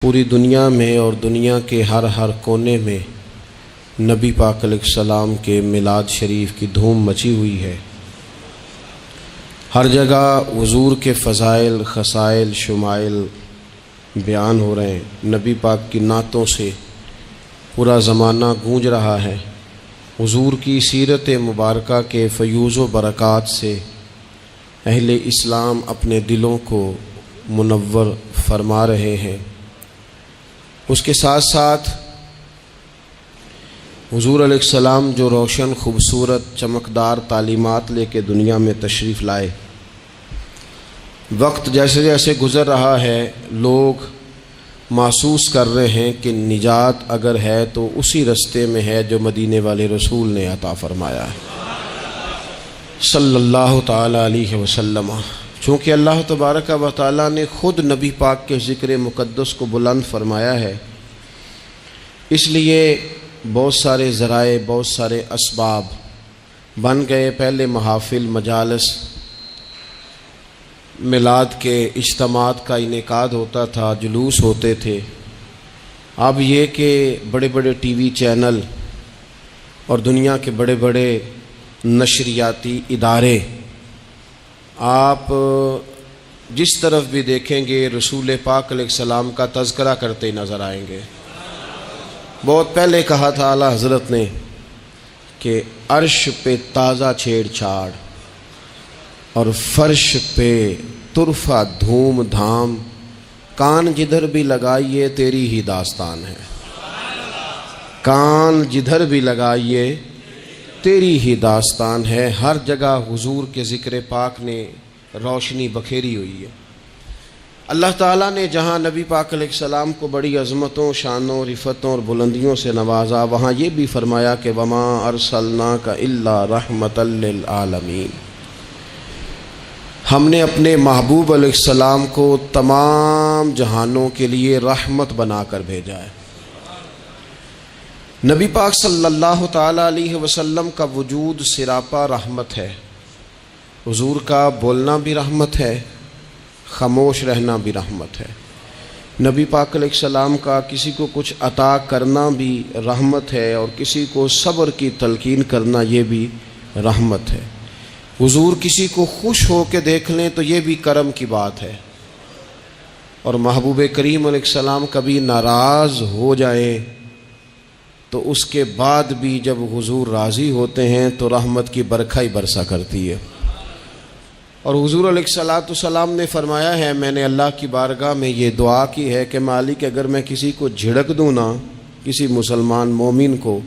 پوری دنیا میں اور دنیا کے ہر کونے میں نبی پاک علیہ السلام کے میلاد شریف کی دھوم مچی ہوئی ہے۔ ہر جگہ حضور کے فضائل، خصائل، شمائل بیان ہو رہے ہیں۔ نبی پاک کی نعتوں سے پورا زمانہ گونج رہا ہے۔ حضور کی سیرت مبارکہ کے فیوز و برکات سے اہل اسلام اپنے دلوں کو منور فرما رہے ہیں۔ اس کے ساتھ ساتھ حضور علیہ السلام جو روشن، خوبصورت، چمکدار تعلیمات لے کے دنیا میں تشریف لائے، وقت جیسے جیسے گزر رہا ہے لوگ محسوس کر رہے ہیں کہ نجات اگر ہے تو اسی رستے میں ہے جو مدینے والے رسول نے عطا فرمایا ہے صلی اللہ تعالی علیہ وسلم۔ چونکہ اللہ تبارک و تعالیٰ نے خود نبی پاک کے ذکر مقدس کو بلند فرمایا ہے، اس لیے بہت سارے ذرائع، بہت سارے اسباب بن گئے۔ پہلے محافل، مجالس، میلاد کے اجتماعات کا انعقاد ہوتا تھا، جلوس ہوتے تھے۔ اب یہ کہ بڑے بڑے ٹی وی چینل اور دنیا کے بڑے بڑے نشریاتی ادارے، آپ جس طرف بھی دیکھیں گے رسول پاک علیہ السلام کا تذکرہ کرتے نظر آئیں گے۔ بہت پہلے کہا تھا اعلیٰ حضرت نے کہ عرش پہ تازہ چھیڑ چھاڑ اور فرش پہ طرفہ دھوم دھام، کان جدھر بھی لگائیے تیری ہی داستان ہے، کان جدھر بھی لگائیے تیری ہی داستان ہے۔ ہر جگہ حضور کے ذکر پاک نے روشنی بکھیری ہوئی ہے۔ اللہ تعالیٰ نے جہاں نبی پاک علیہ السلام کو بڑی عظمتوں، شانوں، رفتوں اور بلندیوں سے نوازا، وہاں یہ بھی فرمایا کہ وما ارسلناک الا رحمۃ للعالمین، ہم نے اپنے محبوب علیہ السلام کو تمام جہانوں کے لیے رحمت بنا کر بھیجا ہے۔ نبی پاک صلی اللہ تعالیٰ علیہ وسلم کا وجود سراپا رحمت ہے۔ حضور کا بولنا بھی رحمت ہے، خاموش رہنا بھی رحمت ہے۔ نبی پاک علیہ السلام کا کسی کو کچھ عطا کرنا بھی رحمت ہے، اور کسی کو صبر کی تلقین کرنا یہ بھی رحمت ہے۔ حضور کسی کو خوش ہو کے دیکھ لیں تو یہ بھی کرم کی بات ہے، اور محبوب کریم علیہ السلام کبھی ناراض ہو جائیں تو اس کے بعد بھی جب حضور راضی ہوتے ہیں تو رحمت کی برکھا ہی برسا کرتی ہے۔ اور حضور علیہ السلام نے فرمایا ہے، میں نے اللہ کی بارگاہ میں یہ دعا کی ہے کہ مالک اگر میں کسی کو جھڑک دوں نا، کسی مسلمان مومن کو،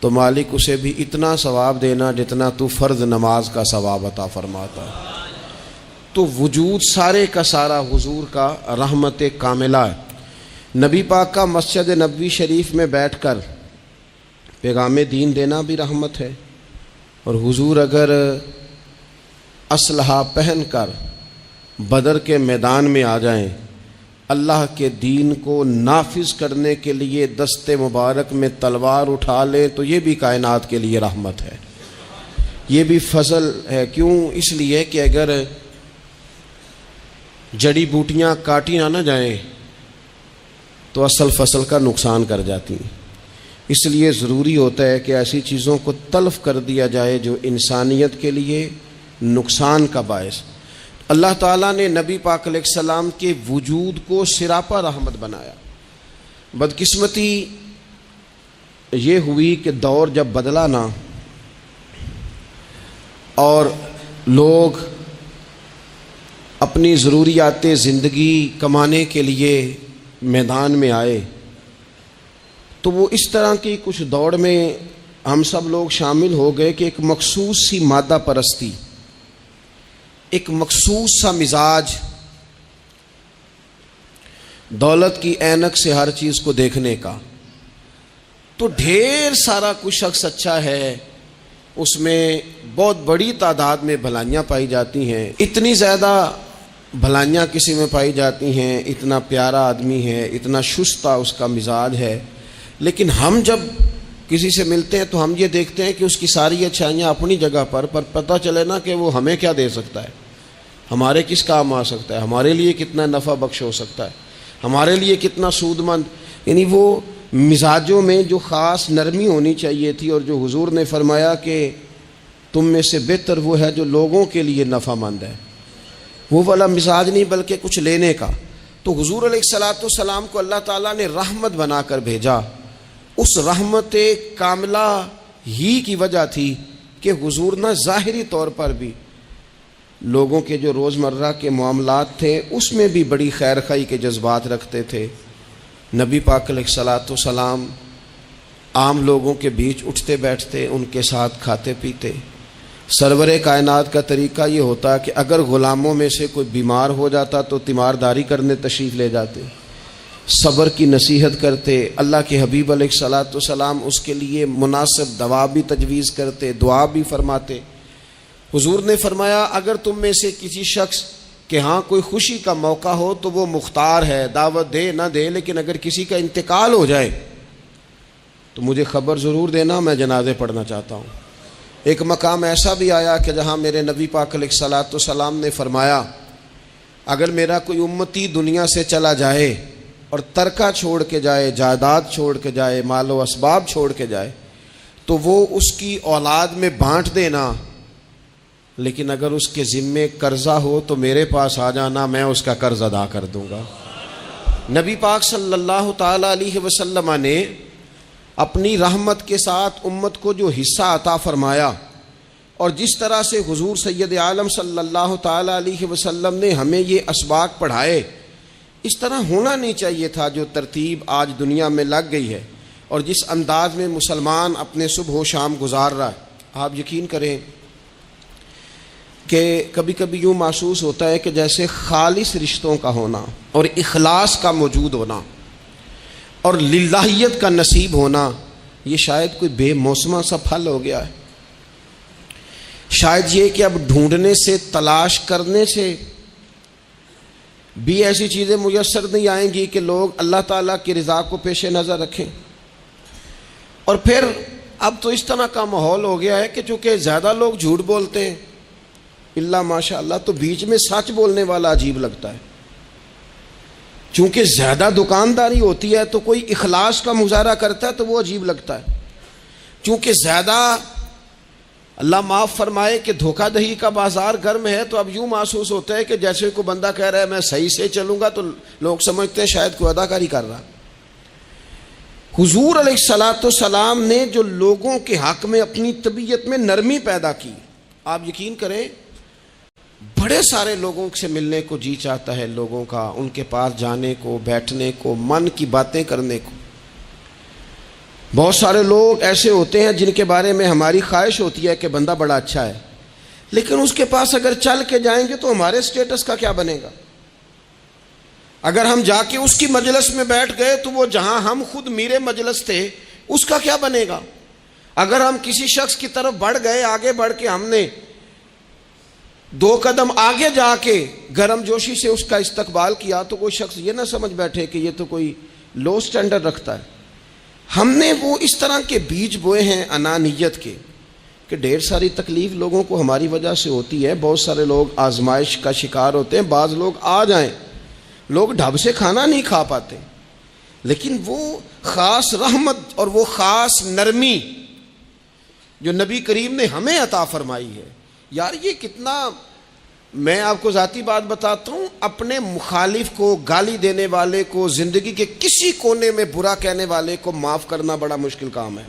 تو مالک اسے بھی اتنا ثواب دینا جتنا تو فرض نماز کا ثواب عطا فرماتا ہے۔ تو وجود سارے کا سارا حضور کا رحمت کاملہ ہے۔ نبی پاک کا مسجد نبوی شریف میں بیٹھ کر پیغام دین دینا بھی رحمت ہے، اور حضور اگر اسلحہ پہن کر بدر کے میدان میں آ جائیں، اللہ کے دین کو نافذ کرنے کے لیے دست مبارک میں تلوار اٹھا لیں، تو یہ بھی کائنات کے لیے رحمت ہے، یہ بھی فضل ہے۔ کیوں؟ اس لیے کہ اگر جڑی بوٹیاں کاٹی نہ جائیں تو اصل فصل کا نقصان کر جاتی ہیں۔ اس لیے ضروری ہوتا ہے کہ ایسی چیزوں کو تلف کر دیا جائے جو انسانیت کے لیے نقصان کا باعث۔ اللہ تعالیٰ نے نبی پاک علیہ السلام کے وجود کو سراپا رحمت بنایا۔ بدقسمتی یہ ہوئی کہ دور جب بدلا نا، اور لوگ اپنی ضروریات زندگی کمانے کے لیے میدان میں آئے، تو وہ اس طرح کی کچھ دوڑ میں ہم سب لوگ شامل ہو گئے کہ ایک مخصوص سی مادہ پرستی، ایک مخصوص سا مزاج، دولت کی اینک سے ہر چیز کو دیکھنے کا، تو ڈھیر سارا کچھ شخص اچھا ہے، اس میں بہت بڑی تعداد میں بھلائیاں پائی جاتی ہیں، اتنی زیادہ بھلائیاں کسی میں پائی جاتی ہیں، اتنا پیارا آدمی ہے، اتنا شستہ اس کا مزاج ہے، لیکن ہم جب کسی سے ملتے ہیں تو ہم یہ دیکھتے ہیں کہ اس کی ساری اچھائیاں اپنی جگہ پر پتہ چلے نا کہ وہ ہمیں کیا دے سکتا ہے، ہمارے کس کام آ سکتا ہے، ہمارے لیے کتنا نفع بخش ہو سکتا ہے۔ ہمارے لیے کتنا سود مند. یعنی وہ مزاجوں میں جو خاص نرمی ہونی چاہیے تھی، اور جو حضور نے فرمایا کہ تم میں سے بہتر وہ ہے جو لوگوں کے لیے نفع مند ہے، وہ والا مزاج نہیں بلکہ کچھ لینے کا. تو حضور علیہ الصلوۃ والسلام کو اللہ تعالیٰ نے رحمت بنا کر بھیجا. اس رحمت کاملہ ہی کی وجہ تھی کہ حضور نہ ظاہری طور پر بھی لوگوں کے جو روزمرہ کے معاملات تھے اس میں بھی بڑی خیر خواہی کے جذبات رکھتے تھے. نبی پاک علیہ الصلوۃ والسلام عام لوگوں کے بیچ اٹھتے بیٹھتے، ان کے ساتھ کھاتے پیتے. سرور کائنات کا طریقہ یہ ہوتا کہ اگر غلاموں میں سے کوئی بیمار ہو جاتا تو تیمارداری کرنے تشریف لے جاتے، صبر کی نصیحت کرتے. اللہ کے حبیب علیہ الصلوۃ والسلام اس کے لیے مناسب دوا بھی تجویز کرتے، دعا بھی فرماتے. حضور نے فرمایا اگر تم میں سے کسی شخص کہ ہاں کوئی خوشی کا موقع ہو تو وہ مختار ہے، دعوت دے نہ دے، لیکن اگر کسی کا انتقال ہو جائے تو مجھے خبر ضرور دینا، میں جنازے پڑھنا چاہتا ہوں. ایک مقام ایسا بھی آیا کہ جہاں میرے نبی پاک علیہ الصلوۃ والسلام نے فرمایا اگر میرا کوئی امتی دنیا سے چلا جائے اور ترکہ چھوڑ کے جائے، جائیداد چھوڑ کے جائے، مال و اسباب چھوڑ کے جائے تو وہ اس کی اولاد میں بانٹ دینا، لیکن اگر اس کے ذمے قرضہ ہو تو میرے پاس آ جانا، میں اس کا قرض ادا کر دوں گا. نبی پاک صلی اللہ تعالی علیہ وسلم نے اپنی رحمت کے ساتھ امت کو جو حصہ عطا فرمایا، اور جس طرح سے حضور سید عالم صلی اللہ تعالی علیہ وسلم نے ہمیں یہ اسباق پڑھائے، اس طرح ہونا نہیں چاہیے تھا. جو ترتیب آج دنیا میں لگ گئی ہے اور جس انداز میں مسلمان اپنے صبح و شام گزار رہا ہے، آپ یقین کریں کہ کبھی کبھی یوں محسوس ہوتا ہے کہ جیسے خالص رشتوں کا ہونا اور اخلاص کا موجود ہونا اور للہیت کا نصیب ہونا یہ شاید کوئی بے موسمہ سا پھل ہو گیا ہے. شاید یہ کہ اب ڈھونڈنے سے، تلاش کرنے سے بھی ایسی چیزیں میسر نہیں آئیں گی کہ لوگ اللہ تعالیٰ کی رضا کو پیش نظر رکھیں. اور پھر اب تو اس طرح کا ماحول ہو گیا ہے کہ چونکہ زیادہ لوگ جھوٹ بولتے ہیں اللہ ماشاء اللہ، تو بیچ میں سچ بولنے والا عجیب لگتا ہے. چونکہ زیادہ دکانداری ہوتی ہے تو کوئی اخلاص کا مظاہرہ کرتا ہے تو وہ عجیب لگتا ہے. چونکہ زیادہ اللہ معاف فرمائے کہ دھوکہ دہی کا بازار گرم ہے تو اب یوں محسوس ہوتا ہے کہ جیسے کوئی بندہ کہہ رہا ہے میں صحیح سے چلوں گا تو لوگ سمجھتے ہیں شاید کوئی اداکاری کر رہا. حضور علیہ الصلوۃ والسلام نے جو لوگوں کے حق میں اپنی طبیعت میں نرمی پیدا کی، آپ یقین کریں بڑے سارے لوگوں سے ملنے کو جی چاہتا ہے لوگوں کا، ان کے پاس جانے کو، بیٹھنے کو، من کی باتیں کرنے کو. بہت سارے لوگ ایسے ہوتے ہیں جن کے بارے میں ہماری خواہش ہوتی ہے کہ بندہ بڑا اچھا ہے، لیکن اس کے پاس اگر چل کے جائیں گے تو ہمارے سٹیٹس کا کیا بنے گا؟ اگر ہم جا کے اس کی مجلس میں بیٹھ گئے تو وہ جہاں ہم خود میرے مجلس تھے اس کا کیا بنے گا؟ اگر ہم کسی شخص کی طرف بڑھ گئے، آگے بڑھ کے ہم نے 2 قدم آگے جا کے گرم جوشی سے اس کا استقبال کیا تو کوئی شخص یہ نہ سمجھ بیٹھے کہ یہ تو کوئی لو سٹینڈرڈ رکھتا ہے. ہم نے وہ اس طرح کے بیج بوئے ہیں انانیت کے کہ ڈھیر ساری تکلیف لوگوں کو ہماری وجہ سے ہوتی ہے. بہت سارے لوگ آزمائش کا شکار ہوتے ہیں. بعض لوگ آ جائیں، لوگ ڈھب سے کھانا نہیں کھا پاتے، لیکن وہ خاص رحمت اور وہ خاص نرمی جو نبی کریم نے ہمیں عطا فرمائی ہے، یار یہ کتنا، میں آپ کو ذاتی بات بتاتا ہوں، اپنے مخالف کو، گالی دینے والے کو، زندگی کے کسی کونے میں برا کہنے والے کو معاف کرنا بڑا مشکل کام ہے.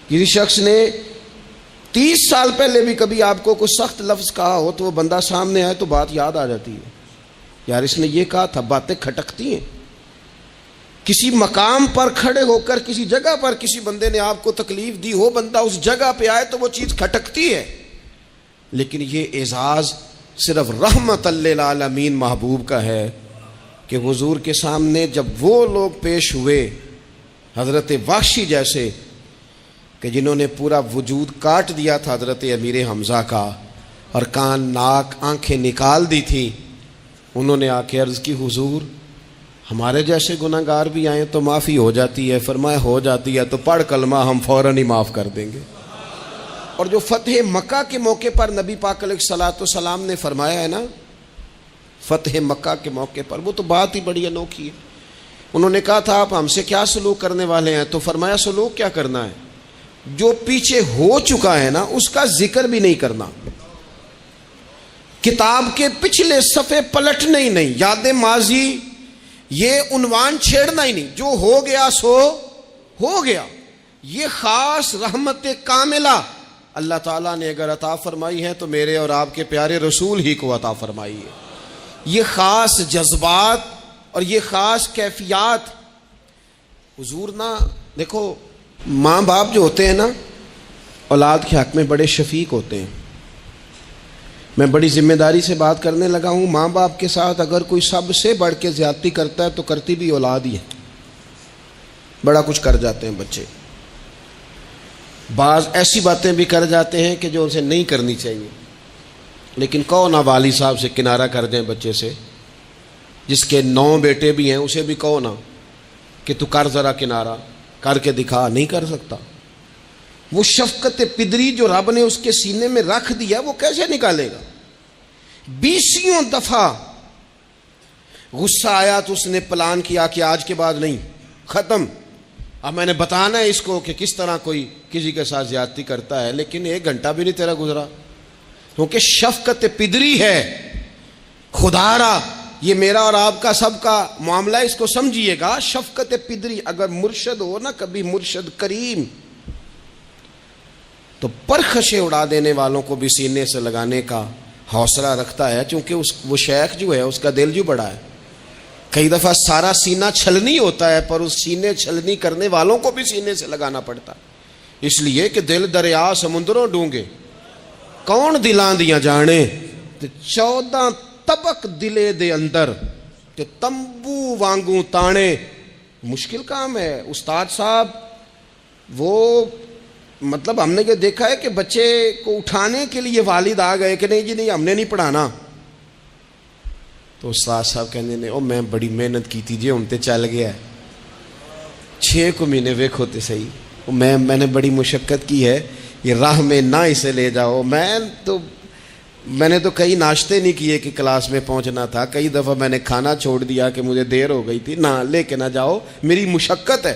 کسی شخص نے 30 سال پہلے بھی کبھی آپ کو کوئی سخت لفظ کہا ہو تو وہ بندہ سامنے آئے تو بات یاد آ جاتی ہے، یار اس نے یہ کہا تھا. باتیں کھٹکتی ہیں. کسی مقام پر کھڑے ہو کر کسی جگہ پر کسی بندے نے آپ کو تکلیف دی ہو، بندہ اس جگہ پہ آئے تو وہ چیز کھٹکتی ہے. لیکن یہ اعزاز صرف رحمت للعالمین محبوب کا ہے کہ حضور کے سامنے جب وہ لوگ پیش ہوئے، حضرت وحشی جیسے کہ جنہوں نے پورا وجود کاٹ دیا تھا حضرت امیر حمزہ کا اور کان ناک آنکھیں نکال دی تھی، انہوں نے آ کے عرض کی حضور ہمارے جیسے گناہ گار بھی آئیں تو معافی ہو جاتی ہے. فرمایا ہو جاتی ہے تو پڑھ کلمہ، ہم فوراً ہی معاف کر دیں گے. اور جو فتح مکہ کے موقع پر نبی پاک علیہ الصلوۃ والسلام نے فرمایا ہے نا، فتح مکہ کے موقع پر، وہ تو بات ہی بڑی انوکھی ہے۔ انہوں نے کہا تھا آپ ہم سے کیا سلوک کرنے والے ہیں؟ تو فرمایا سلوک کیا کرنا ہے، جو پیچھے ہو چکا ہے نا اس کا ذکر بھی نہیں کرنا، کتاب کے پچھلے صفحے پلٹنا ہی نہیں، یاد ماضی یہ عنوان چھیڑنا ہی نہیں، جو ہو گیا سو ہو گیا۔ یہ خاص رحمت کاملہ اللہ تعالیٰ نے اگر عطا فرمائی ہے تو میرے اور آپ کے پیارے رسول ہی کو عطا فرمائی ہے۔ یہ خاص جذبات اور یہ خاص کیفیات حضور نا، دیکھو ماں باپ جو ہوتے ہیں نا اولاد کے حق میں بڑے شفیق ہوتے ہیں۔ میں بڑی ذمہ داری سے بات کرنے لگا ہوں، ماں باپ کے ساتھ اگر کوئی سب سے بڑھ کے زیادتی کرتا ہے تو کرتی بھی اولاد ہی ہے۔ بڑا کچھ کر جاتے ہیں بچے، بعض ایسی باتیں بھی کر جاتے ہیں کہ جو ان سے نہیں کرنی چاہیے، لیکن کہو نہ والد صاحب سے کنارہ کر دیں بچے سے، جس کے 9 بیٹے بھی ہیں اسے بھی کہو نا کہ تو کر ذرا کنارہ کر کے دکھا، نہیں کر سکتا۔ وہ شفقت پدری جو رب نے اس کے سینے میں رکھ دیا وہ کیسے نکالے گا؟ 20 دفعہ غصہ آیا تو اس نے پلان کیا کہ آج کے بعد نہیں، ختم، اب میں نے بتانا ہے اس کو کہ کس طرح کوئی کسی کے ساتھ زیادتی کرتا ہے، لیکن 1 گھنٹہ بھی نہیں تیرا گزرا، کیونکہ شفقت پدری ہے۔ خدا را یہ میرا اور آپ کا سب کا معاملہ، اس کو سمجھیے گا، شفقت پدری۔ اگر مرشد ہو نا کبھی مرشد کریم، تو پرخشیں اڑا دینے والوں کو بھی سینے سے لگانے کا حوصلہ رکھتا ہے، چونکہ وہ شیخ جو ہے اس کا دل جو بڑا ہے۔ کئی دفعہ سارا سینہ چھلنی ہوتا ہے پر اس سینے چھلنی کرنے والوں کو بھی سینے سے لگانا پڑتا ہے، اس لیے کہ دل دریا سمندروں ڈونگے کون دلاں دیاں جانے، 14 طبق دلے دے اندر تے تمبو وانگوں تانے، مشکل کام ہے۔ استاد صاحب وہ مطلب ہم نے یہ دیکھا ہے کہ بچے کو اٹھانے کے لیے والد آ گئے کہ نہیں جی نہیں ہم نے نہیں پڑھانا، تو استاد صاحب کہنے نے او میں بڑی محنت کی تھی جی ہن تے چل گیا ہے، 6 کو مہینے ویکھو تے صحیح، میں نے بڑی مشقت کی ہے، یہ راہ میں نہ اسے لے جاؤ۔ میں نے تو کئی ناشتے نہیں کیے کہ کلاس میں پہنچنا تھا، کئی دفعہ میں نے کھانا چھوڑ دیا کہ مجھے دیر ہو گئی تھی، نہ لے کے نہ جاؤ، میری مشقت ہے۔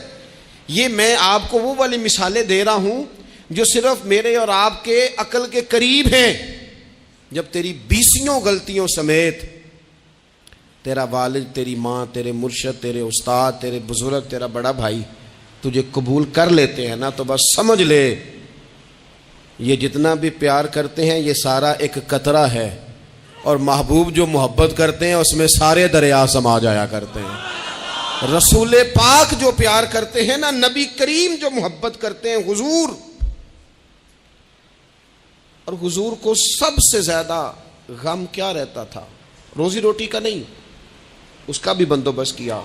یہ میں آپ کو وہ والی مثالیں دے رہا ہوں جو صرف میرے اور آپ کے عقل کے قریب ہیں۔ جب تیری 20 غلطیوں سمیت تیرا والد، تیری ماں، تیرے مرشد، تیرے استاد، تیرے بزرگ، تیرا بڑا بھائی تجھے قبول کر لیتے ہیں نا، تو بس سمجھ لے یہ جتنا بھی پیار کرتے ہیں یہ سارا ایک قطرہ ہے، اور محبوب جو محبت کرتے ہیں اس میں سارے دریا سما جایا کرتے ہیں۔ رسول پاک جو پیار کرتے ہیں نا، نبی کریم جو محبت کرتے ہیں، حضور، اور حضور کو سب سے زیادہ غم کیا رہتا تھا؟ روزی روٹی کا نہیں، اس کا بھی بندوبست کیا،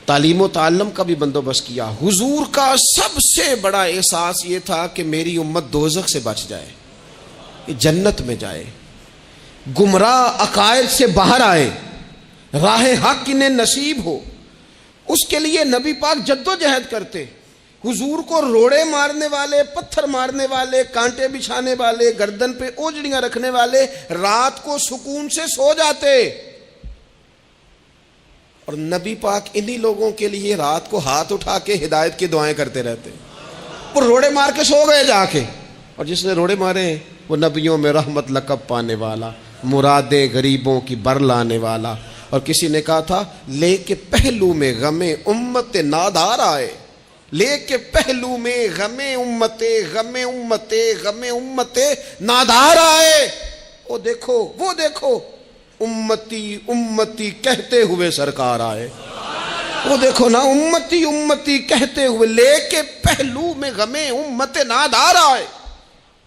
تعلیم و تعلم کا بھی بندوبست کیا۔ حضور کا سب سے بڑا احساس یہ تھا کہ میری امت دوزخ سے بچ جائے، جنت میں جائے، گمراہ عقائد سے باہر آئے، راہ حق انہیں نصیب ہو۔ اس کے لیے نبی پاک جد و جہد کرتے۔ حضور کو روڑے مارنے والے، پتھر مارنے والے، کانٹے بچھانے والے، گردن پہ اوجڑیاں رکھنے والے رات کو سکون سے سو جاتے، اور نبی پاک انہی لوگوں کے لیے رات کو ہاتھ اٹھا کے ہدایت کی دعائیں کرتے رہتے۔ وہ روڑے مار کے سو گئے جا کے، اور جس نے روڑے مارے وہ نبیوں میں رحمت لقب پانے والا، مرادیں غریبوں کی بر لانے والا۔ اور کسی نے کہا تھا لے کے پہلو میں غم امت نادار آئے، لے کے پہلو میں غم امت نادار آئے۔ وہ دیکھو امتی امتی کہتے ہوئے سرکار آئے۔ وہ دیکھو نا، امتی امتی کہتے ہوئے، لے کے پہلو میں غم امت نادار آئے۔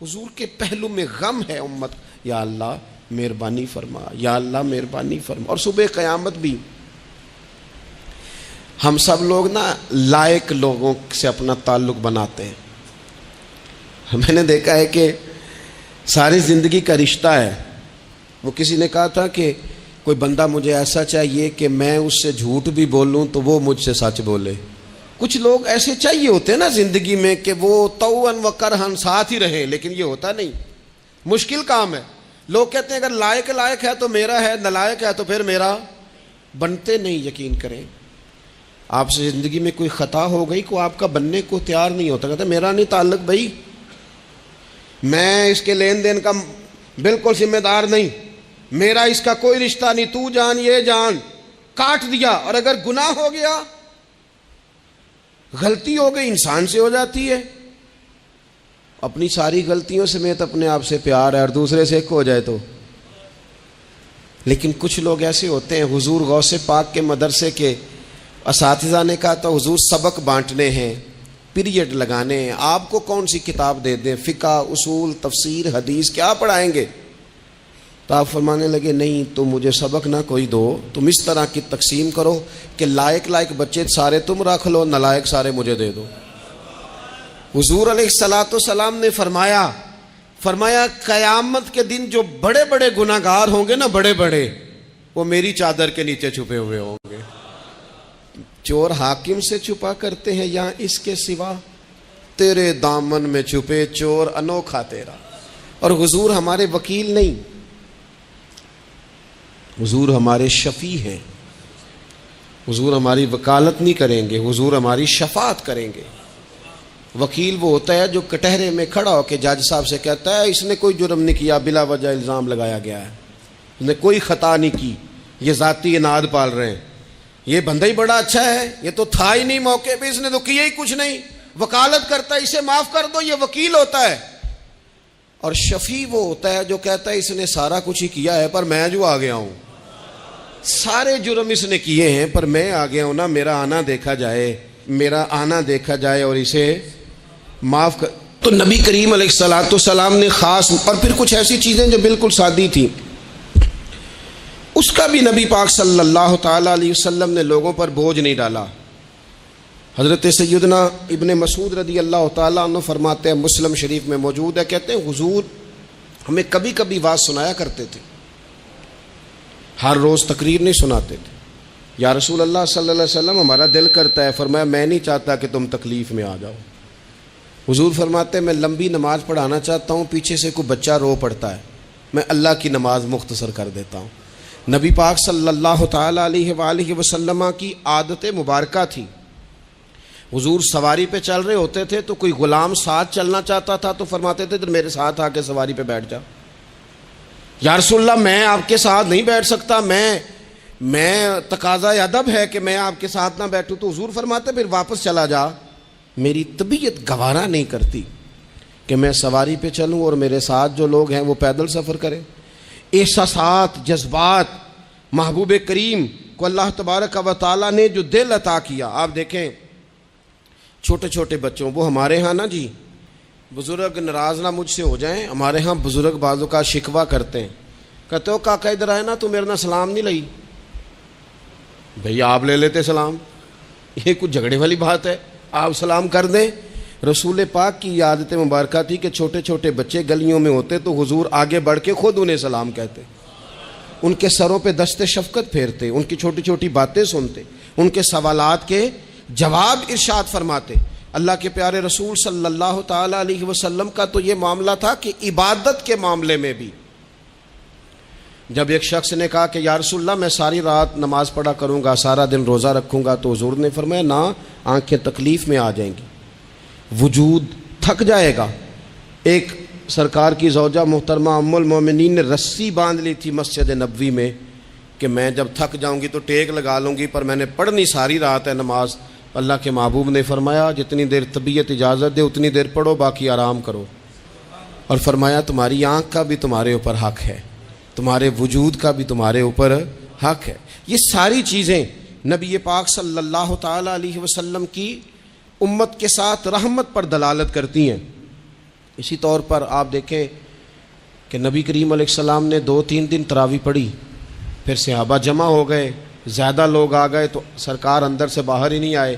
حضور کے پہلو میں غم ہے امت، یا اللہ مہربانی فرما، یا اللہ مہربانی فرما۔ اور صبح قیامت بھی ہم سب لوگ نا لائق لوگوں سے اپنا تعلق بناتے ہیں۔ میں نے دیکھا ہے کہ ساری زندگی کا رشتہ ہے۔ وہ کسی نے کہا تھا کہ کوئی بندہ مجھے ایسا چاہیے کہ میں اس سے جھوٹ بھی بولوں تو وہ مجھ سے سچ بولے۔ کچھ لوگ ایسے چاہیے ہوتے ہیں نا زندگی میں کہ وہ توأن و کرہن ساتھ ہی رہیں، لیکن یہ ہوتا نہیں، مشکل کام ہے۔ لوگ کہتے ہیں اگر لائق ہے تو میرا ہے، نالائق ہے تو پھر میرا، بنتے نہیں. یقین کریں آپ سے زندگی میں کوئی خطا ہو گئی کو آپ کا بننے کو تیار نہیں ہوتا، کہتا میرا نہیں تعلق بھائی، میں اس کے لین دین کا بالکل ذمہ دار نہیں، میرا اس کا کوئی رشتہ نہیں، تو جان یہ جان، کاٹ دیا. اور اگر گناہ ہو گیا، غلطی ہو گئی، انسان سے ہو جاتی ہے. اپنی ساری غلطیوں سمیت اپنے آپ سے پیار ہے اور دوسرے سے ایک ہو جائے تو. لیکن کچھ لوگ ایسے ہوتے ہیں، حضور غوث پاک کے مدرسے کے اساتذہ نے کہا تو حضور سبق بانٹنے ہیں، پیریڈ لگانے ہیں، آپ کو کون سی کتاب دے دیں، فقہ، اصول، تفسیر، حدیث کیا پڑھائیں گے؟ تو آپ فرمانے لگے نہیں تم مجھے سبق نہ کوئی دو، تم اس طرح کی تقسیم کرو کہ لائق بچے سارے تم رکھ لو، نالائق سارے مجھے دے دو. حضور علیہ الصلوۃ والسلام نے فرمایا قیامت کے دن جو بڑے بڑے گناہگار ہوں گے نا، بڑے بڑے، وہ میری چادر کے نیچے چھپے ہوئے ہوں گے. چور حاکم سے چھپا کرتے ہیں یا اس کے سوا؟ تیرے دامن میں چھپے چور انوکھا تیرا. اور حضور ہمارے وکیل نہیں، حضور ہمارے شفیع ہیں. حضور ہماری وکالت نہیں کریں گے، حضور ہماری شفاعت کریں گے. وکیل وہ ہوتا ہے جو کٹہرے میں کھڑا ہو کے جج صاحب سے کہتا ہے اس نے کوئی جرم نہیں کیا، بلا وجہ الزام لگایا گیا ہے، اس نے کوئی خطا نہیں کی، یہ ذاتی اناد پال رہے ہیں، یہ بندہ ہی بڑا اچھا ہے، یہ تو تھا ہی نہیں موقع پہ، اس نے تو کیا ہی کچھ نہیں، وکالت کرتا ہے اسے معاف کر دو، یہ وکیل ہوتا ہے. اور شفیع وہ ہوتا ہے جو کہتا ہے اس نے سارا کچھ ہی کیا ہے پر میں جو آ گیا ہوں، سارے جرم اس نے کیے ہیں پر میں آ گیا ہوں نا، میرا آنا دیکھا جائے اور اسے معاف کر. تو نبی کریم علیہ الصلوۃ والسلام نے خاص، اور پھر کچھ ایسی چیزیں جو بالکل سادی تھیں اس کا بھی نبی پاک صلی اللہ تعالی علیہ وسلم نے لوگوں پر بوجھ نہیں ڈالا. حضرت سیدنا ابن مسعود رضی اللہ تعالیٰ عنہ فرماتے ہیں، مسلم شریف میں موجود ہے، کہتے ہیں حضور ہمیں کبھی کبھی واز سنایا کرتے تھے، ہر روز تقریر نہیں سناتے تھے. یا رسول اللہ صلی اللہ علیہ وسلم ہمارا دل کرتا ہے. فرمایا میں نہیں چاہتا کہ تم تکلیف میں آ جاؤ. حضور فرماتے ہیں میں لمبی نماز پڑھانا چاہتا ہوں، پیچھے سے کوئی بچہ رو پڑتا ہے، میں اللہ کی نماز مختصر کر دیتا ہوں. نبی پاک صلی اللہ تعالیٰ علیہ وآلہ وسلم کی عادت مبارکہ تھی. حضور سواری پہ چل رہے ہوتے تھے تو کوئی غلام ساتھ چلنا چاہتا تھا تو فرماتے تھے میرے ساتھ آ کے سواری پہ بیٹھ جا. یا رسول اللہ میں آپ کے ساتھ نہیں بیٹھ سکتا، میں تقاضا ادب ہے کہ میں آپ کے ساتھ نہ بیٹھوں. تو حضور فرماتے پھر واپس چلا جا، میری طبیعت گوارا نہیں کرتی کہ میں سواری پہ چلوں اور میرے ساتھ جو لوگ ہیں وہ پیدل سفر کریں. احساسات، جذبات، محبوب کریم کو اللہ تبارک و تعالیٰ نے جو دل عطا کیا. آپ دیکھیں چھوٹے چھوٹے بچوں، وہ ہمارے ہاں نا جی بزرگ ناراض نہ مجھ سے ہو جائیں، ہمارے ہاں بزرگ بازو کا شکوہ کرتے ہیں، کہتے ہو کاکا ادھر آئے نا تو میرے نہ سلام نہیں لئی. بھئی آپ لے لیتے سلام، یہ کچھ جھگڑے والی بات ہے؟ آپ سلام کر دیں. رسول پاک کی عادت مبارکہ تھی کہ چھوٹے چھوٹے بچے گلیوں میں ہوتے تو حضور آگے بڑھ کے خود انہیں سلام کہتے، ان کے سروں پہ دست شفقت پھیرتے، ان کی چھوٹی چھوٹی باتیں سنتے، ان کے سوالات کے جواب ارشاد فرماتے. اللہ کے پیارے رسول صلی اللہ تعالی علیہ وسلم کا تو یہ معاملہ تھا کہ عبادت کے معاملے میں بھی جب ایک شخص نے کہا کہ یا رسول اللہ میں ساری رات نماز پڑھا کروں گا، سارا دن روزہ رکھوں گا، تو حضور نے فرمایا نہ، آنکھیں تکلیف میں آ جائیں گی، وجود تھک جائے گا. ایک سرکار کی زوجہ محترمہ ام المومنین نے رسی باندھ لی تھی مسجد نبوی میں کہ میں جب تھک جاؤں گی تو ٹیک لگا لوں گی، پر میں نے پڑھنی ساری رات ہے نماز. اللہ کے محبوب نے فرمایا جتنی دیر طبیعت اجازت دے اتنی دیر پڑھو، باقی آرام کرو. اور فرمایا تمہاری آنکھ کا بھی تمہارے اوپر حق ہے، تمہارے وجود کا بھی تمہارے اوپر حق ہے. یہ ساری چیزیں نبی پاک صلی اللہ تعالی علیہ وسلم کی امت کے ساتھ رحمت پر دلالت کرتی ہیں. اسی طور پر آپ دیکھیں کہ نبی کریم علیہ السلام نے 2-3 دن تراویح پڑھی، پھر صحابہ جمع ہو گئے، زیادہ لوگ آ گئے تو سرکار اندر سے باہر ہی نہیں آئے،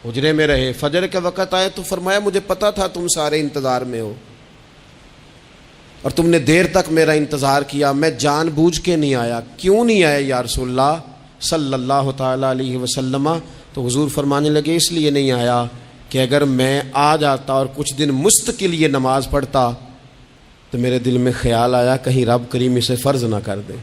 حجرے میں رہے. فجر کے وقت آئے تو فرمایا مجھے پتا تھا تم سارے انتظار میں ہو اور تم نے دیر تک میرا انتظار کیا، میں جان بوجھ کے نہیں آیا. کیوں نہیں آیا یا رسول اللہ صلی اللہ تعالی علیہ وسلم؟ تو حضور فرمانے لگے اس لیے نہیں آیا کہ اگر میں آ جاتا اور کچھ دن مستقل یہ نماز پڑھتا تو تو میرے دل میں خیال آیا کہیں رب کریم اسے فرض نہ کر دے،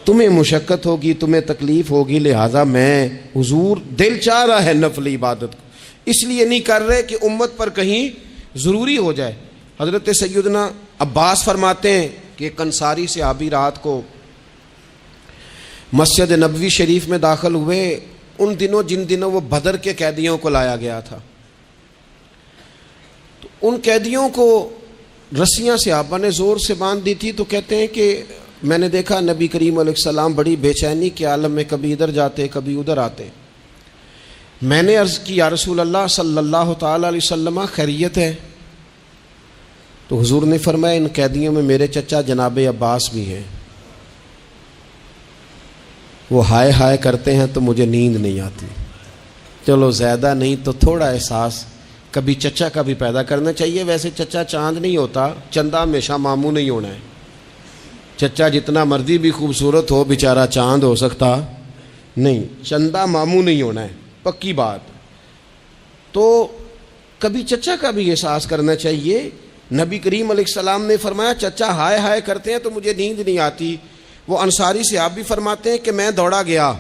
تمہیں مشقت ہوگی، تمہیں تکلیف ہوگی، لہٰذا میں حضور دل چاہ رہا ہے نفل عبادت کو، اس لیے نہیں کر رہے کہ امت پر کہیں ضروری ہو جائے۔ حضرت سیدنا عباس فرماتے ہیں کہ ایک انصاری صحابی رات کو مسجد نبوی شریف میں داخل ہوئے، ان دنوں جن دنوں وہ بدر کے قیدیوں کو لایا گیا تھا، تو ان قیدیوں کو رسیاں صحابہ نے زور سے باندھ دی تھی، تو کہتے ہیں کہ میں نے دیکھا نبی کریم علیہ السلام بڑی بے چینی کے عالم میں کبھی ادھر جاتے کبھی ادھر آتے۔ میں نے عرض کی یا رسول اللہ صلی اللہ تعالی علیہ وسلم خیریت ہے؟ تو حضور نے فرمایا ان قیدیوں میں میرے چچا جناب عباس بھی ہیں، وہ ہائے ہائے کرتے ہیں تو مجھے نیند نہیں آتی۔ چلو زیادہ نہیں تو تھوڑا احساس کبھی چچا کا بھی پیدا کرنا چاہیے۔ ویسے چچا چاند نہیں ہوتا، چندہ ہمیشہ ماموں نہیں ہونا ہے۔ چچا جتنا مرضی بھی خوبصورت ہو بیچارہ چاند ہو سکتا نہیں، چندہ ماموں نہیں ہونا ہے، پکی بات۔ تو کبھی چچا کا بھی احساس کرنا چاہیے۔ نبی کریم علیہ السلام نے فرمایا چچا ہائے ہائے کرتے ہیں تو مجھے نیند نہیں آتی۔ وہ انصاری صحابی فرماتے ہیں کہ میں دوڑا گیا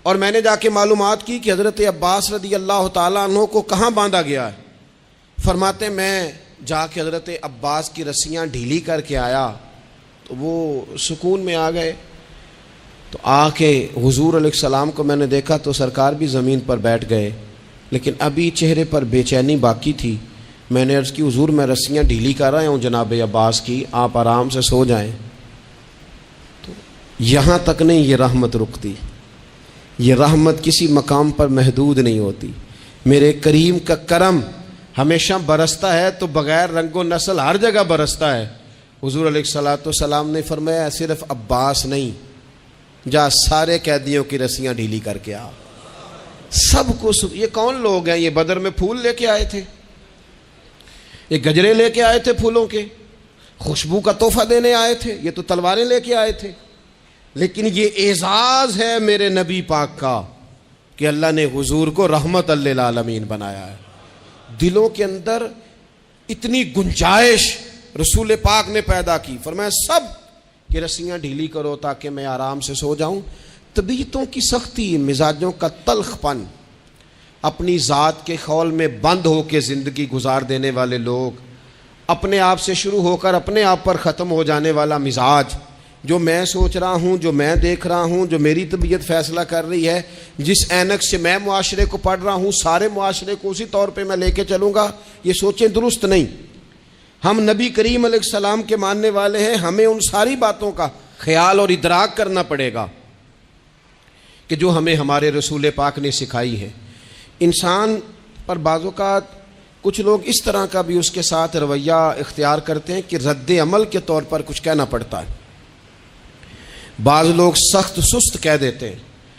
اور میں نے جا کے معلومات کی کہ حضرت عباس رضی اللہ تعالیٰ عنہ کو کہاں باندھا گیا ہے۔ فرماتے ہیں میں جا کے حضرت عباس کی رسیاں ڈھیلی کر کے آیا تو وہ سکون میں آ گئے۔ تو آ کے حضور علیہ السلام کو میں نے دیکھا تو سرکار بھی زمین پر بیٹھ گئے، لیکن ابھی چہرے پر بے چینی باقی تھی۔ میں نے عرض کی حضور میں رسیاں ڈھیلی کر رہا ہوں جناب عباس کی، آپ آرام سے سو جائیں۔ تو یہاں تک نہیں یہ رحمت رکتی، یہ رحمت کسی مقام پر محدود نہیں ہوتی۔ میرے کریم کا کرم ہمیشہ برستا ہے تو بغیر رنگ و نسل ہر جگہ برستا ہے۔ حضور علیہ الصلوۃ والسلام نے فرمایا صرف عباس نہیں، جا سارے قیدیوں کی رسیاں ڈھیلی کر کے آ، سب کو۔ یہ کون لوگ ہیں؟ یہ بدر میں پھول لے کے آئے تھے، یہ گجرے لے کے آئے تھے پھولوں کے، خوشبو کا تحفہ دینے آئے تھے، یہ تو تلواریں لے کے آئے تھے۔ لیکن یہ اعزاز ہے میرے نبی پاک کا کہ اللہ نے حضور کو رحمت للعالمین بنایا ہے۔ دلوں کے اندر اتنی گنجائش رسول پاک نے پیدا کی، فرمایا سب کہ رسیاں ڈھیلی کرو تاکہ میں آرام سے سو جاؤں۔ طبیعتوں کی سختی، مزاجوں کا تلخ پن، اپنی ذات کے خول میں بند ہو کے زندگی گزار دینے والے لوگ، اپنے آپ سے شروع ہو کر اپنے آپ پر ختم ہو جانے والا مزاج، جو میں سوچ رہا ہوں، جو میں دیکھ رہا ہوں، جو میری طبیعت فیصلہ کر رہی ہے، جس اینک سے میں معاشرے کو پڑھ رہا ہوں سارے معاشرے کو اسی طور پہ میں لے کے چلوں گا، یہ سوچیں درست نہیں۔ ہم نبی کریم علیہ السلام کے ماننے والے ہیں، ہمیں ان ساری باتوں کا خیال اور ادراک کرنا پڑے گا کہ جو ہمیں ہمارے رسول پاک نے سکھائی ہے۔ انسان پر بعض اوقات کچھ لوگ اس طرح کا بھی اس کے ساتھ رویہ اختیار کرتے ہیں کہ رد عمل کے طور پر کچھ کہنا پڑتا ہے۔ بعض لوگ سخت سست کہہ دیتے ہیں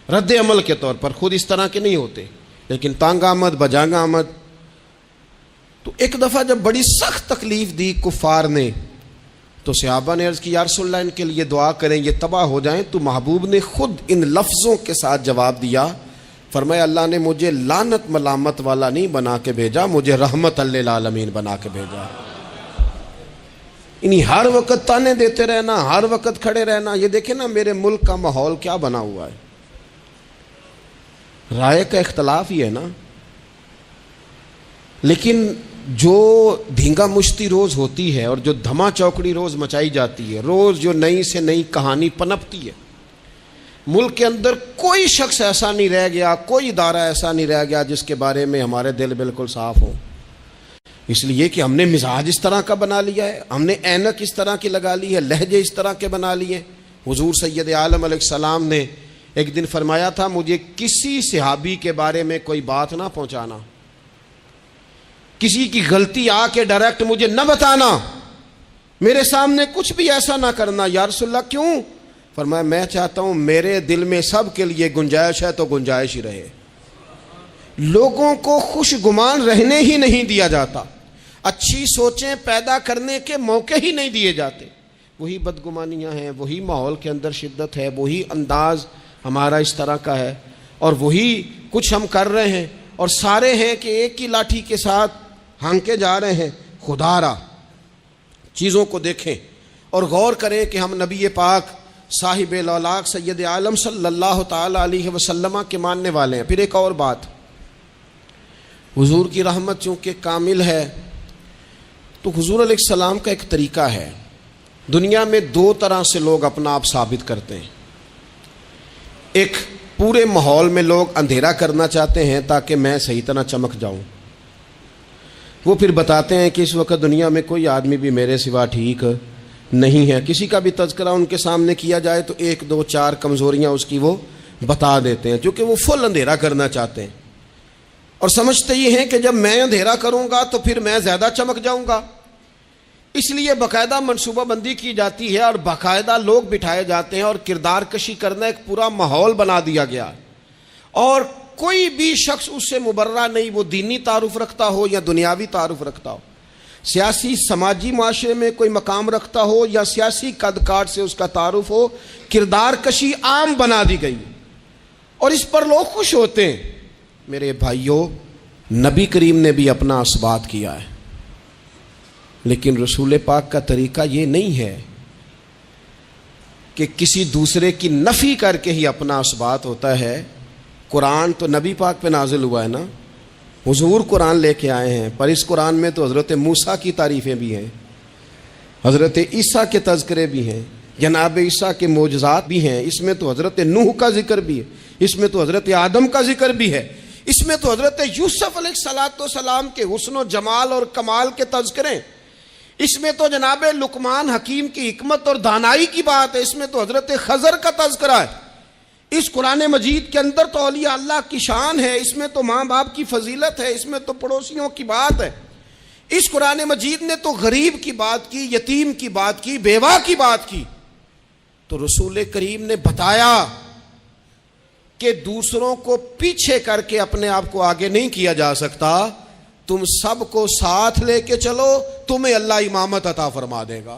رد عمل کے طور پر، خود اس طرح کے نہیں ہوتے، لیکن تانگ آمد بجانگ آمد۔ تو ایک دفعہ جب بڑی سخت تکلیف دی کفار نے تو صحابہ نے عرض کی یا رسول اللہ ان کے لیے دعا کریں یہ تباہ ہو جائیں۔ تو محبوب نے خود ان لفظوں کے ساتھ جواب دیا، فرمایا اللہ نے مجھے لعنت ملامت والا نہیں بنا کے بھیجا، مجھے رحمت للعالمین بنا کے بھیجا۔ انہیں ہر وقت تانے دیتے رہنا، ہر وقت کھڑے رہنا، یہ دیکھیں نا میرے ملک کا ماحول کیا بنا ہوا ہے، رائے کا اختلاف ہی ہے نا، لیکن جو دھینگا مشتی روز ہوتی ہے اور جو دھما چوکڑی روز مچائی جاتی ہے، روز جو نئی سے نئی کہانی پنپتی ہے، ملک کے اندر کوئی شخص ایسا نہیں رہ گیا، کوئی ادارہ ایسا نہیں رہ گیا جس کے بارے میں ہمارے دل بالکل صاف ہو۔ اس لیے کہ ہم نے مزاج اس طرح کا بنا لیا ہے، ہم نے اینک اس طرح کی لگا لی ہے، لہجے اس طرح کے بنا لیے۔ حضور سید عالم علیہ السلام نے ایک دن فرمایا تھا مجھے کسی صحابی کے بارے میں کوئی بات نہ پہنچانا، کسی کی غلطی آ کے ڈائریکٹ مجھے نہ بتانا، میرے سامنے کچھ بھی ایسا نہ کرنا۔ یا رسول اللہ کیوں؟ فرمایا میں چاہتا ہوں میرے دل میں سب کے لیے گنجائش ہے تو گنجائش ہی رہے، لوگوں کو خوش گمان رہنے ہی نہیں دیا جاتا، اچھی سوچیں پیدا کرنے کے موقع ہی نہیں دیے جاتے۔ وہی بدگمانیاں ہیں، وہی ماحول کے اندر شدت ہے، وہی انداز ہمارا اس طرح کا ہے، اور وہی کچھ ہم کر رہے ہیں، اور سارے ہیں کہ ایک ہی لاٹھی کے ساتھ ہانکے جا رہے ہیں۔ خدا را چیزوں کو دیکھیں اور غور کریں کہ ہم نبی پاک صاحب الاولاق سید عالم صلی اللہ تعالی علیہ وسلم کے ماننے والے ہیں۔ پھر ایک اور بات، حضور کی رحمت چونکہ کامل ہے تو حضور علیہ السلام کا ایک طریقہ ہے۔ دنیا میں دو طرح سے لوگ اپنا آپ ثابت کرتے ہیں۔ ایک پورے ماحول میں لوگ اندھیرا کرنا چاہتے ہیں تاکہ میں صحیح طرح چمک جاؤں، وہ پھر بتاتے ہیں کہ اس وقت دنیا میں کوئی آدمی بھی میرے سوا ٹھیک نہیں ہے۔ کسی کا بھی تذکرہ ان کے سامنے کیا جائے تو ایک دو چار کمزوریاں اس کی وہ بتا دیتے ہیں، کیونکہ وہ فل اندھیرا کرنا چاہتے ہیں اور سمجھتے یہ ہیں کہ جب میں اندھیرا کروں گا تو پھر میں زیادہ چمک جاؤں گا۔ اس لیے باقاعدہ منصوبہ بندی کی جاتی ہے اور باقاعدہ لوگ بٹھائے جاتے ہیں اور کردار کشی کرنا ایک پورا ماحول بنا دیا گیا، اور کوئی بھی شخص اس سے مبرہ نہیں، وہ دینی تعارف رکھتا ہو یا دنیاوی تعارف رکھتا ہو، سیاسی سماجی معاشرے میں کوئی مقام رکھتا ہو یا سیاسی قد کاٹ سے اس کا تعارف ہو، کردار کشی عام بنا دی گئی اور اس پر لوگ خوش ہوتے ہیں۔ میرے بھائیوں، نبی کریم نے بھی اپنا اثبات کیا ہے، لیکن رسول پاک کا طریقہ یہ نہیں ہے کہ کسی دوسرے کی نفی کر کے ہی اپنا اثبات ہوتا ہے۔ قرآن تو نبی پاک پہ نازل ہوا ہے نا، حضور قرآن لے کے آئے ہیں، پر اس قرآن میں تو حضرت موسیٰ کی تعریفیں بھی ہیں، حضرت عیسیٰ کے تذکرے بھی ہیں، جناب عیسیٰ کے معجزات بھی ہیں، اس میں تو حضرت نوح کا ذکر بھی ہے، اس میں تو حضرت آدم کا ذکر بھی ہے، اس میں تو حضرت یوسف علیہ السلام کے حسن و جمال اور کمال کے تذکرے، اس میں تو جناب لقمان حکیم کی حکمت اور دانائی کی بات ہے، اس میں تو حضرت خضر کا تذکرہ ہے۔ اس قرآن مجید کے اندر تو اولیاء اللہ کی شان ہے، اس میں تو ماں باپ کی فضیلت ہے، اس میں تو پڑوسیوں کی بات ہے۔ اس قرآن مجید نے تو غریب کی بات کی، یتیم کی بات کی، بیوہ کی بات کی۔ تو رسول کریم نے بتایا کہ دوسروں کو پیچھے کر کے اپنے آپ کو آگے نہیں کیا جا سکتا، تم سب کو ساتھ لے کے چلو، تمہیں اللہ امامت عطا فرما دے گا۔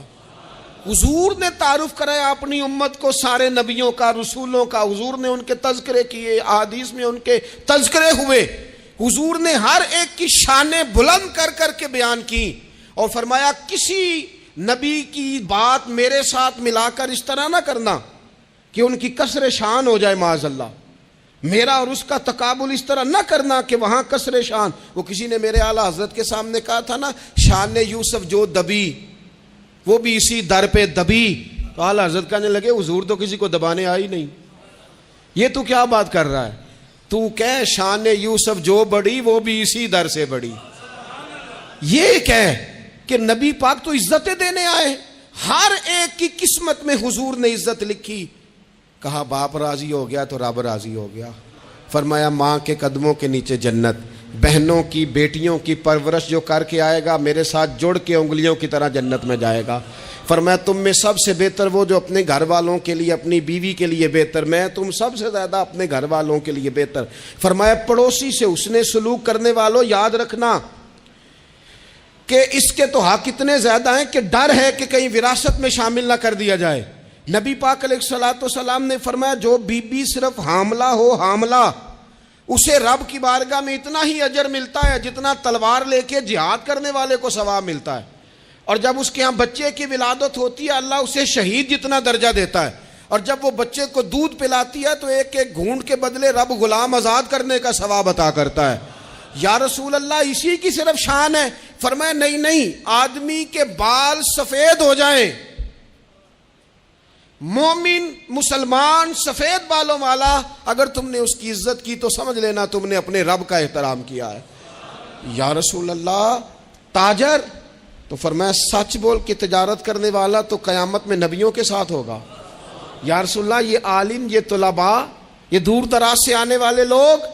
حضور نے تعارف کرایا اپنی امت کو سارے نبیوں کا، رسولوں کا، حضور نے ان کے تذکرے کیے، احادیث میں ان کے تذکرے ہوئے، حضور نے ہر ایک کی شانیں بلند کر کر کے بیان کی اور فرمایا کسی نبی کی بات میرے ساتھ ملا کر اس طرح نہ کرنا کہ ان کی کسر شان ہو جائے معاذ اللہ، میرا اور اس کا تقابل اس طرح نہ کرنا کہ وہاں کسر شان۔ وہ کسی نے میرے اعلیٰ حضرت کے سامنے کہا تھا نا، شان یوسف جو دبی وہ بھی اسی در پہ دبی، تو اعلیٰ حضرت کہنے لگے حضور تو کسی کو دبانے آئی نہیں، یہ تو کیا بات کر رہا ہے، تو کہہ شان یوسف جو بڑی وہ بھی اسی در سے بڑی۔ یہ کہہ کہ نبی پاک تو عزتیں دینے آئے، ہر ایک کی قسمت میں حضور نے عزت لکھی۔ کہا باپ راضی ہو گیا تو رب راضی ہو گیا، فرمایا ماں کے قدموں کے نیچے جنت، بہنوں کی بیٹیوں کی پرورش جو کر کے آئے گا میرے ساتھ جڑ کے انگلیوں کی طرح جنت میں جائے گا۔ فرمایا تم میں سب سے بہتر وہ جو اپنے گھر والوں کے لیے، اپنی بیوی کے لیے بہتر، میں تم سب سے زیادہ اپنے گھر والوں کے لیے بہتر۔ فرمایا پڑوسی سے اس نے سلوک کرنے والوں یاد رکھنا کہ اس کے تو حق اتنے زیادہ ہیں کہ ڈر ہے کہ کہیں وراثت میں شامل نہ کر دیا جائے۔ نبی پاک علیہ السلام نے فرمایا جو بی بی صرف حاملہ ہو، حاملہ، اسے رب کی بارگاہ میں اتنا ہی اجر ملتا ہے جتنا تلوار لے کے جہاد کرنے والے کو ثواب ملتا ہے، اور جب اس کے ہاں بچے کی ولادت ہوتی ہے اللہ اسے شہید جتنا درجہ دیتا ہے، اور جب وہ بچے کو دودھ پلاتی ہے تو ایک ایک گھونٹ کے بدلے رب غلام آزاد کرنے کا ثواب عطا کرتا ہے۔ یا رسول اللہ اسی کی صرف شان ہے؟ فرمایا نہیں، آدمی کے بال سفید ہو جائیں، مومن مسلمان سفید بالوں والا، اگر تم نے اس کی عزت کی تو سمجھ لینا تم نے اپنے رب کا احترام کیا ہے۔ یا رسول اللہ تاجر؟ تو فرمایا سچ بول کے تجارت کرنے والا تو قیامت میں نبیوں کے ساتھ ہوگا۔ یا رسول اللہ یہ عالم، یہ طلباء، یہ دور دراز سے آنے والے لوگ؟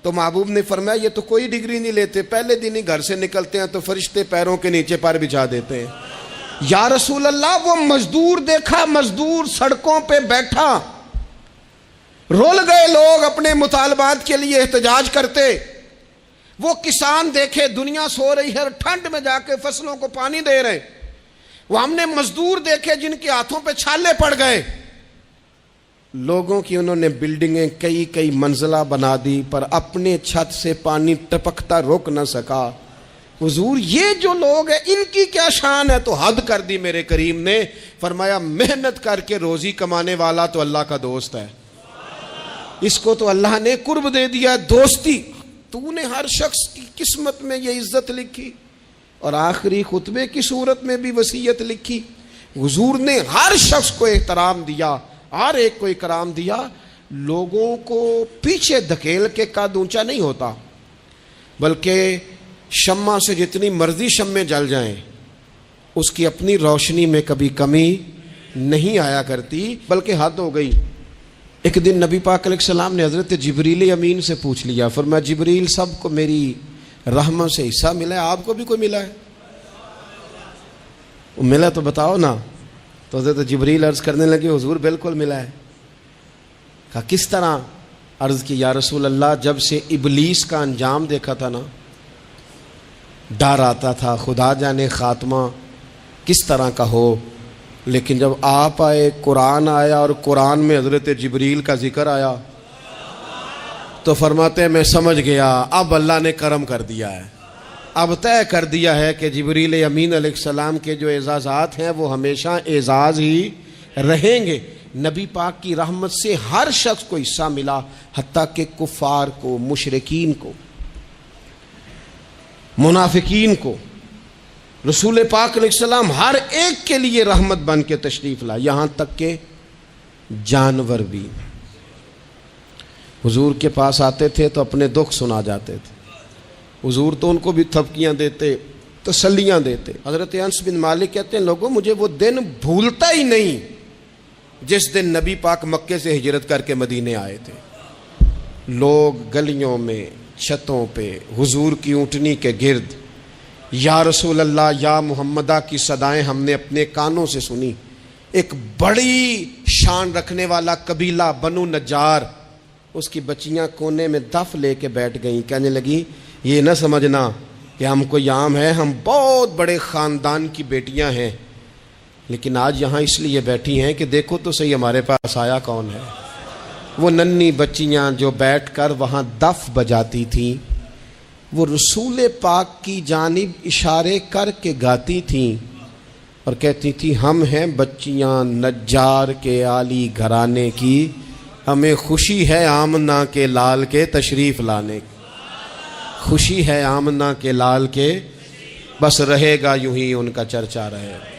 تو محبوب نے فرمایا یہ تو کوئی ڈگری نہیں لیتے، پہلے دن ہی گھر سے نکلتے ہیں تو فرشتے پیروں کے نیچے پر بچھا دیتے ہیں۔ یا رسول اللہ وہ مزدور دیکھا، مزدور سڑکوں پہ بیٹھا، رول گئے لوگ اپنے مطالبات کے لیے احتجاج کرتے، وہ کسان دیکھے دنیا سو رہی ہے، ٹھنڈ میں جا کے فصلوں کو پانی دے رہے، وہ ہم نے مزدور دیکھے جن کے ہاتھوں پہ چھالے پڑ گئے، لوگوں کی انہوں نے بلڈنگیں کئی منزلہ بنا دی پر اپنے چھت سے پانی ٹپکتا روک نہ سکا، حضور یہ جو لوگ ہیں ان کی کیا شان ہے؟ تو حد کر دی میرے کریم نے، فرمایا محنت کر کے روزی کمانے والا تو اللہ کا دوست ہے، اس کو تو اللہ نے قرب دے دیا دوستی۔ تو نے ہر شخص کی قسمت میں یہ عزت لکھی اور آخری خطبے کی صورت میں بھی وصیت لکھی۔ حضور نے ہر شخص کو احترام دیا، ہر ایک کو اکرام دیا۔ لوگوں کو پیچھے دھکیل کے قد اونچا نہیں ہوتا، بلکہ شمع سے جتنی مرضی شمعیں جل جائیں اس کی اپنی روشنی میں کبھی کمی نہیں آیا کرتی، بلکہ حد ہو گئی۔ ایک دن نبی پاک علیہ السلام نے حضرت جبریل امین سے پوچھ لیا، فرمایا جبریل سب کو میری رحمت سے حصہ ملا ہے، آپ کو بھی کوئی ملا ہے؟ ملا تو بتاؤ نا۔ تو حضرت جبریل عرض کرنے لگے حضور بالکل ملا ہے۔ کہا کس طرح؟ عرض کی یا رسول اللہ جب سے ابلیس کا انجام دیکھا تھا نا ڈر آتا تھا، خدا جانے خاتمہ کس طرح کا ہو، لیکن جب آپ آئے، قرآن آیا اور قرآن میں حضرت جبریل کا ذکر آیا تو فرماتے ہیں میں سمجھ گیا اب اللہ نے کرم کر دیا ہے، اب طے کر دیا ہے کہ جبریل امین علیہ السلام کے جو اعزازات ہیں وہ ہمیشہ اعزاز ہی رہیں گے۔ نبی پاک کی رحمت سے ہر شخص کو حصہ ملا، حتیٰ کہ کفار کو، مشرکین کو، منافقین کو۔ رسول پاک علیہ السلام ہر ایک کے لیے رحمت بن کے تشریف لائے، یہاں تک کہ جانور بھی حضور کے پاس آتے تھے تو اپنے دکھ سنا جاتے تھے، حضور تو ان کو بھی تھپکیاں دیتے، تسلیاں دیتے۔ حضرت انس بن مالک کہتے ہیں لوگوں مجھے وہ دن بھولتا ہی نہیں جس دن نبی پاک مکے سے ہجرت کر کے مدینے آئے تھے۔ لوگ گلیوں میں، چھتوں پہ حضور کی اونٹنی کے گرد یا رسول اللہ یا محمدہ کی صدائیں ہم نے اپنے کانوں سے سنی۔ ایک بڑی شان رکھنے والا قبیلہ بنو نجار، اس کی بچیاں کونے میں دف لے کے بیٹھ گئیں، کہنے لگی یہ نہ سمجھنا کہ ہم کوئی عام ہے، ہم بہت بڑے خاندان کی بیٹیاں ہیں، لیکن آج یہاں اس لیے بیٹھی ہیں کہ دیکھو تو صحیح ہمارے پاس آیا کون ہے۔ وہ ننھی بچیاں جو بیٹھ کر وہاں دف بجاتی تھیں وہ رسول پاک کی جانب اشارے کر کے گاتی تھیں اور کہتی تھی ہم ہیں بچیاں نجار کے عالی گھرانے کی، ہمیں خوشی ہے آمنہ کے لال کے تشریف لانے کی، خوشی ہے آمنہ کے لال کے، بس رہے گا یوں ہی ان کا چرچا رہے گا۔